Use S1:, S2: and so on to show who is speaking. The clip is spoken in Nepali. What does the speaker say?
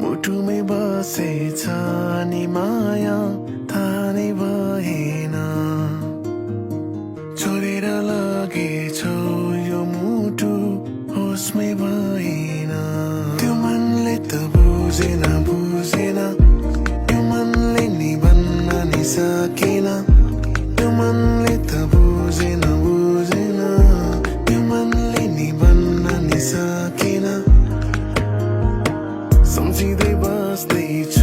S1: मुटुमै बसेछ नि माया थाहा नै भएन छोडेर लगेछौ यो मुटु होसमै भएन त्यो मनले त बुझेन यो मनले नि भन्न नि सकेन त्यो मनले त बुझेन त्यो मनले नि भन्न नि सकेन सम्झिँदै बस्दैछु